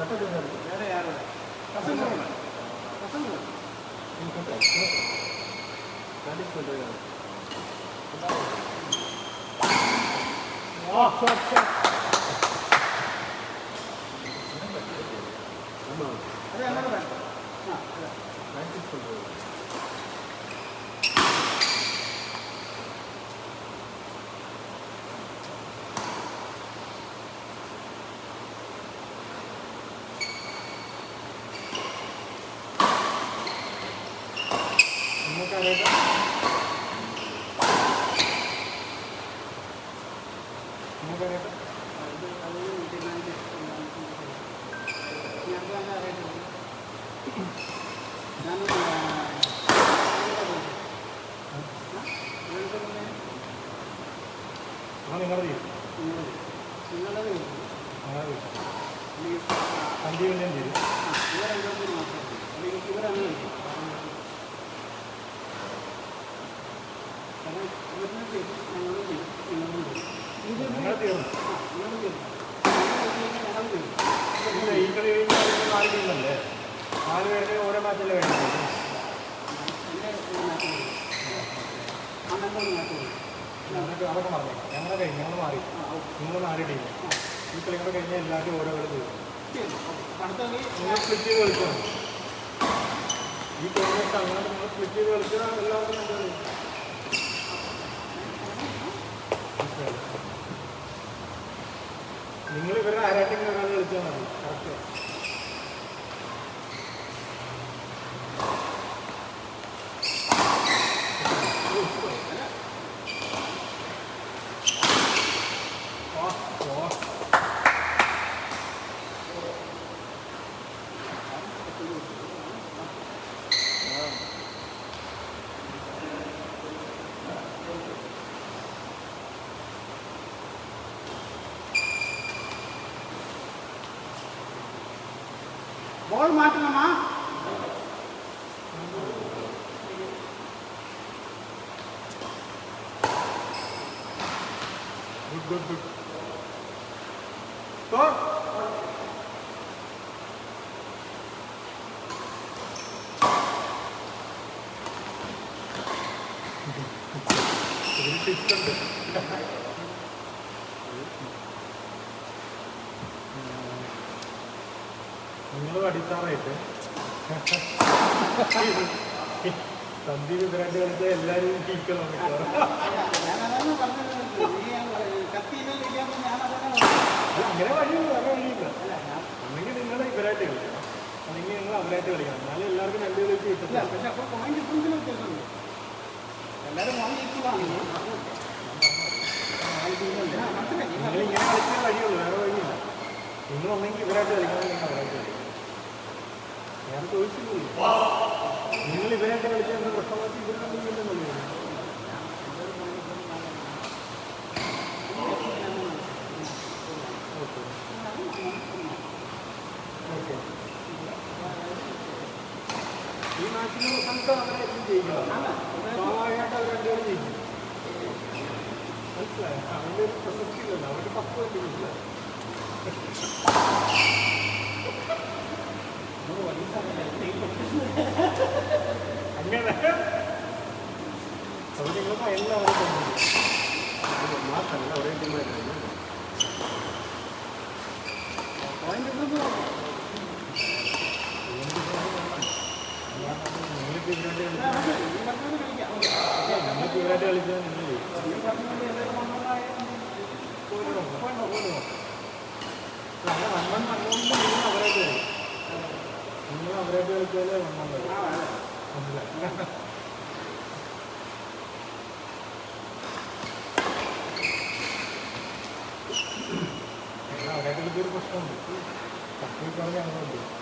വേറെ ആരുടെ പസങ്ങളുള്ള പസങ്ങളുള്ള അതെ അങ്ങനെ വേണ്ട ആ നിങ്ങൾ ഇവരുടെ ആരാട്ടിങ് ഒരാൾ കളിച്ചാൽ മതി കറക്റ്റ് बॉल माटनमा गुड गुड गुड तो നിങ്ങൾ അടിസ്ഥാനമായിട്ട് സന്ദീപ് ഇവരായിട്ട് കളിച്ച എല്ലാവരും ടീക്കണം അങ്ങനെ വഴിയുള്ളൂ വേറെ വഴിയില്ല അല്ലെങ്കിൽ നിങ്ങൾ ഇവരായിട്ട് കളിക്കണം അല്ലെങ്കിൽ നിങ്ങൾ അവരായിട്ട് കളിക്കണം എന്നാലും എല്ലാവർക്കും രണ്ട് കളിച്ച് കിട്ടില്ല പക്ഷെ അപ്പോൾ പോയിന്റ് ഡിഫറൻസിന് വ്യത്യാസമുണ്ട് എല്ലാവരും നിങ്ങൾ ഇങ്ങനെ കളിക്കാൻ വഴിയുള്ളൂ വേറെ വഴിയില്ല നിങ്ങൾ ഒന്നെങ്കിൽ ഇവരായിട്ട് കളിക്കണം അല്ലെങ്കിൽ അവരായിട്ട് കളിക്കണം ഞാൻ ചോദിച്ചില്ല നിങ്ങൾ ഇവരായിട്ട് കളിച്ചാൽ പ്രശ്നമാക്കി ഇവരുണ്ടെങ്കിൽ ഈ മാച്ചിന് സംഘം അവരെ ജയിക്കണം സ്വാഭാവികമായിട്ട് അവർ രണ്ടുപേരും ജയിക്കും മനസ്സിലായോ അവൻ്റെ ഒരു പ്രസക്തി ഇല്ലല്ലോ അവർക്ക് 10 വേണ്ടി മനസ്സിലായി അങ്ങനെ അവർ നിങ്ങൾ എല്ലാവരും മാത്രമല്ല ഒരേ ടീമായിരുന്നു ഞങ്ങൾക്ക് ഇവരായിട്ട് കളിച്ചാൽ അവരായിട്ട് നിങ്ങൾ അവരായിട്ട് കളിച്ചാലേ വന്നാൽ മതി അവരായിട്ട് കളിച്ചൊരു പ്രശ്നമുണ്ട് തപ്പിക്കാണെങ്കിൽ അങ്ങനെയുണ്ട്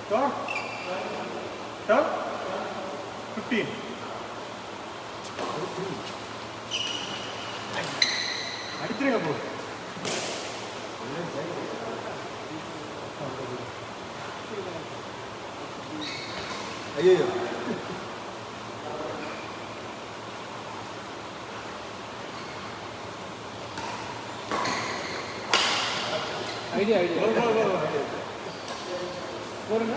Go. 15. അടിച്ചിരിക്ക പോ. അയ്യോ ഐഡിയ ഐഡിയ പോരുന്ന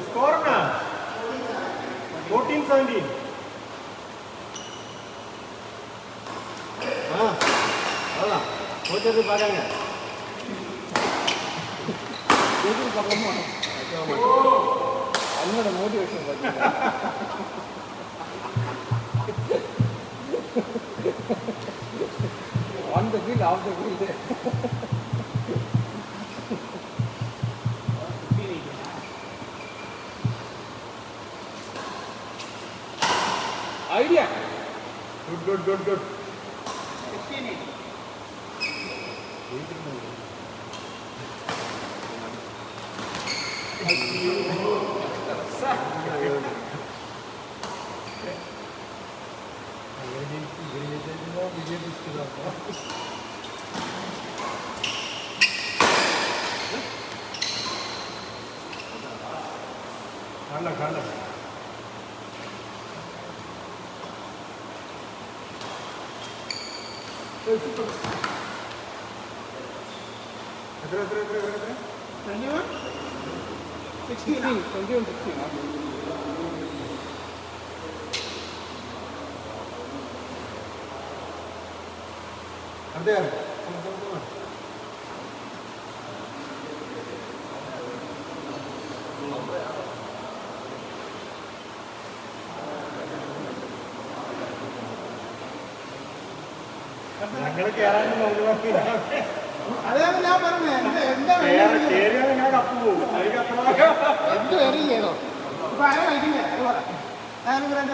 Score na 14-17. ಹೋಗ್ತದೆ ಬಾರಂಗ ಅನ್ನೋட motivation on the field off the field idea. Good. 16-8. खाना അതെ ഞങ്ങള് കേറാനും അതാണ് ഞാൻ പറഞ്ഞത് എന്താ ഞാൻ കപ്പ് പോകും എന്ത് വരില്ലയോ ഇപ്പൊ ആരാ കളിക്കുന്നത് ഞാനൊരു രണ്ടു